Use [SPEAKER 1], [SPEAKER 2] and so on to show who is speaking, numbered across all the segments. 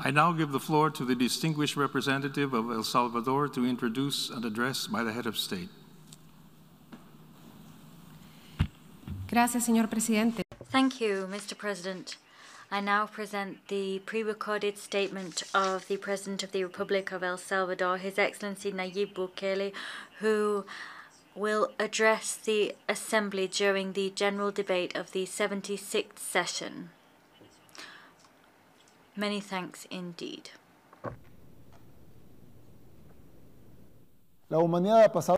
[SPEAKER 1] I now give the floor to the distinguished representative of El Salvador to introduce an address by the head of state.
[SPEAKER 2] Gracias, señor presidente.
[SPEAKER 3] Thank you, Mr. President. I now present the pre-recorded statement of the President of the Republic of El Salvador, His Excellency Nayib Bukele, who will address the Assembly during the general debate of the 76th session. Many thanks indeed.
[SPEAKER 4] La humanidad ha pasado.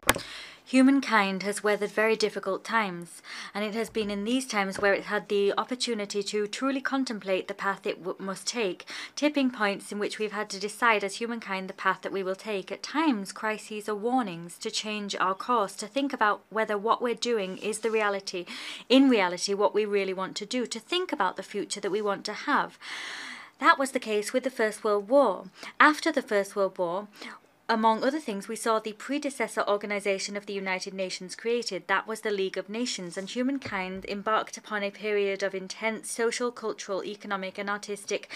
[SPEAKER 3] Humankind has weathered very difficult times, and it has been in these times where it had the opportunity to truly contemplate the path it must take, tipping points in which we've had to decide as humankind the path that we will take. At times, crises are warnings to change our course, to think about whether what we're doing is the reality, in reality, what we really want to do, to think about the future that we want to have. That was the case with the First World War. After the First World War, among other things, we saw the predecessor organization of the United Nations created. That was the League of Nations, and humankind embarked upon a period of intense social, cultural, economic, and artistic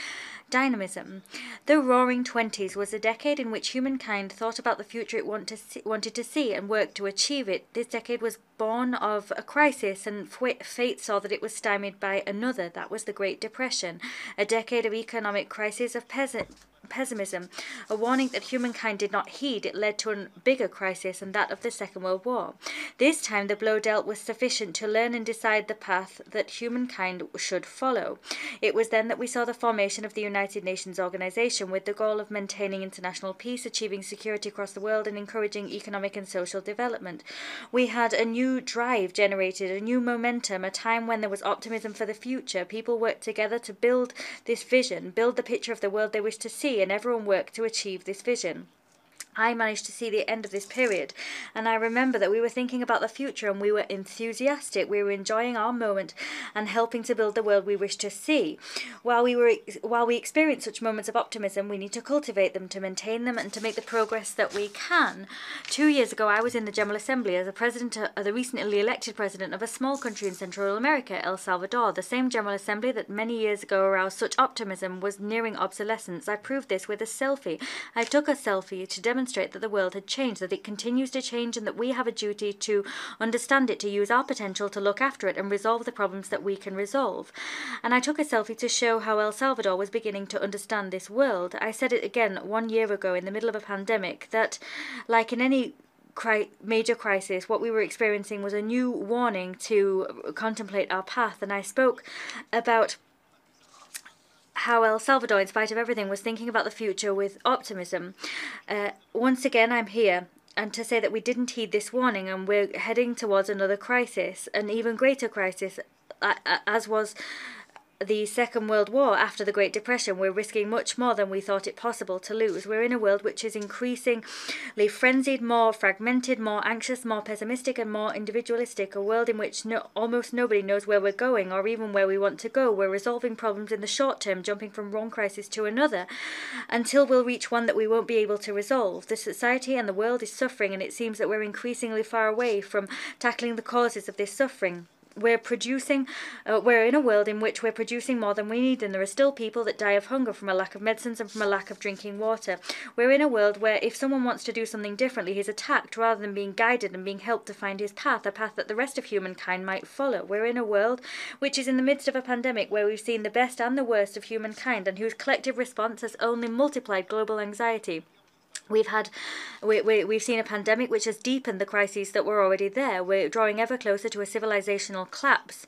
[SPEAKER 3] dynamism. The Roaring Twenties was a decade in which humankind thought about the future it wanted to see and worked to achieve it. This decade was born of a crisis, and fate saw that it was stymied by another. That was the Great Depression, a decade of economic crisis, of pessimism, a warning that humankind did not heed. It led to a bigger crisis, and that of the Second World War. This time the blow dealt was sufficient to learn and decide the path that humankind should follow. It was then that we saw the formation of the United Nations organization, with the goal of maintaining international peace, achieving security across the world, and encouraging economic and social development. We had a new drive generated, a new momentum, a time when there was optimism for the future. People worked together to build this vision, build the picture of the world they wished to see, and everyone worked to achieve this vision. I managed to see the end of this period, and I remember that we were thinking about the future, and we were enthusiastic. We were enjoying our moment and helping to build the world we wished to see. While we experience such moments of optimism, we need to cultivate them, to maintain them, and to make the progress that we can. 2 years ago, I was in the General Assembly as the recently elected president of a small country in Central America, El Salvador. The same General Assembly that many years ago aroused such optimism was nearing obsolescence. I proved this with a selfie. I took a selfie to demonstrate that the world had changed, that it continues to change, and that we have a duty to understand it, to use our potential to look after it and resolve the problems that we can resolve. And I took a selfie to show how El Salvador was beginning to understand this world. I said it again 1 year ago in the middle of a pandemic, that like in any major crisis, what we were experiencing was a new warning to contemplate our path. And I spoke about how El Salvador, in spite of everything, was thinking about the future with optimism. Once again, I'm here, and to say that we didn't heed this warning, and we're heading towards another crisis, an even greater crisis, as was the Second World War after the Great Depression. We're risking much more than we thought it possible to lose. We're in a world which is increasingly frenzied, more fragmented, more anxious, more pessimistic, and more individualistic. A world in which almost nobody knows where we're going or even where we want to go. We're resolving problems in the short term, jumping from one crisis to another, until we'll reach one that we won't be able to resolve. The society and the world is suffering, and it seems that we're increasingly far away from tackling the causes of this suffering. We're in a world in which we're producing more than we need, and there are still people that die of hunger from a lack of medicines and from a lack of drinking water. We're in a world where if someone wants to do something differently, he's attacked rather than being guided and being helped to find his path, a path that the rest of humankind might follow. We're in a world which is in the midst of a pandemic where we've seen the best and the worst of humankind, and whose collective response has only multiplied global anxiety. We've seen a pandemic which has deepened the crises that were already there. We're drawing ever closer to a civilizational collapse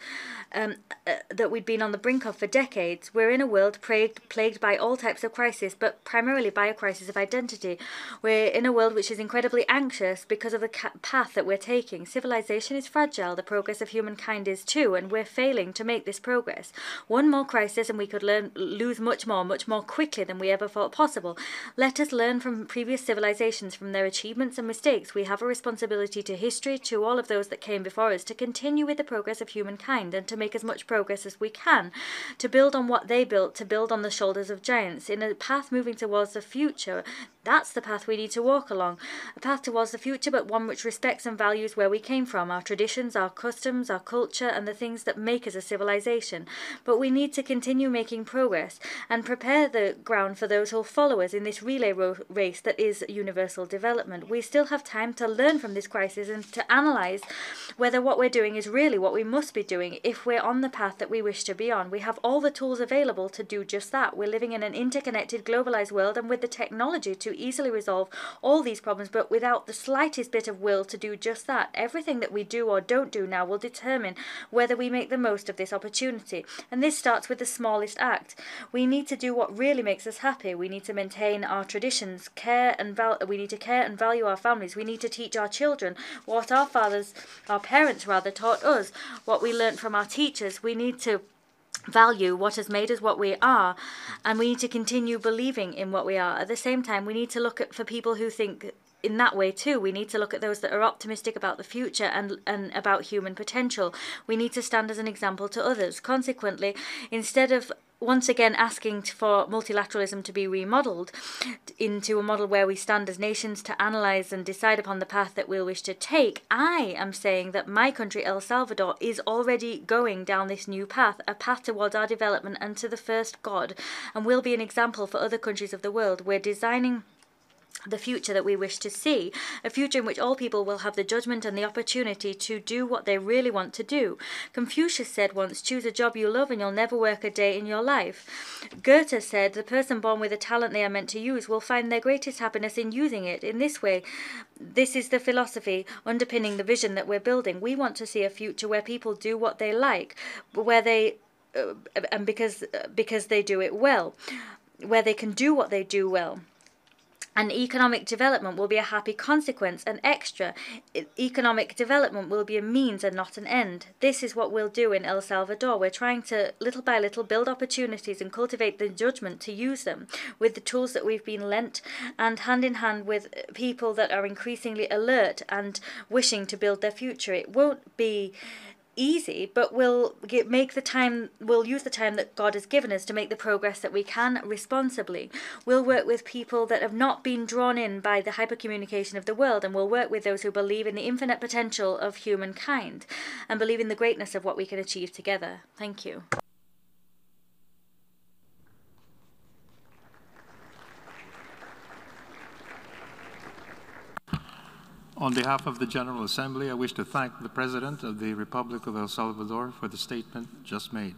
[SPEAKER 3] that we'd been on the brink of for decades. We're in a world plagued by all types of crisis, but primarily by a crisis of identity. We're in a world which is incredibly anxious because of the path that we're taking. Civilization is fragile. The progress of humankind is too, and we're failing to make this progress. One more crisis and we could lose much more quickly than we ever thought possible. Let us learn from previous civilizations from their achievements and mistakes, we have a responsibility to history, to all of those that came before us, to continue with the progress of humankind and to make as much progress as we can, to build on what they built, to build on the shoulders of giants, in a path moving towards the future. That's the path we need to walk along. A path towards the future, but one which respects and values where we came from, our traditions, our customs, our culture, and the things that make us a civilization. But we need to continue making progress and prepare the ground for those who'll follow us in this relay race that is universal development. We still have time to learn from this crisis and to analyse whether what we're doing is really what we must be doing if we're on the path that we wish to be on. We have all the tools available to do just that. We're living in an interconnected, globalised world and with the technology to easily resolve all these problems, but without the slightest bit of will to do just that. Everything that we do or don't do now will determine whether we make the most of this opportunity. And this starts with the smallest act. We need to do what really makes us happy. We need to maintain our traditions, we need to care and value our families. We need to teach our children what our parents taught us, what we learnt from our teachers. We need to value what has made us what we are, and we need to continue believing in what we are. At the same time, we need to look for people who think in that way too. We need to look at those that are optimistic about the future and about human potential. We need to stand as an example to others. Consequently, instead of once again asking for multilateralism to be remodeled into a model where we stand as nations to analyse and decide upon the path that we'll wish to take, I am saying that my country, El Salvador, is already going down this new path, a path towards our development and to the first God, and will be an example for other countries of the world. We're designing the future that we wish to see, a future in which all people will have the judgment and the opportunity to do what they really want to do. Confucius said once, choose a job you love and you'll never work a day in your life. Goethe said, the person born with a talent they are meant to use will find their greatest happiness in using it. In this way, this is the philosophy underpinning the vision that we're building. We want to see a future where people do what they like, where they and because they do it well, where they can do what they do well. And economic development will be a happy consequence, an extra. Economic development will be a means and not an end. This is what we'll do in El Salvador. We're trying to, little by little, build opportunities and cultivate the judgment to use them with the tools that we've been lent, and hand in hand with people that are increasingly alert and wishing to build their future. It won't be easy, but we'll use the time that God has given us to make the progress that we can responsibly. We'll work with people that have not been drawn in by the hypercommunication of the world, and we'll work with those who believe in the infinite potential of humankind and believe in the greatness of what we can achieve together. Thank you.
[SPEAKER 1] On behalf of the General Assembly, I wish to thank the President of the Republic of El Salvador for the statement just made.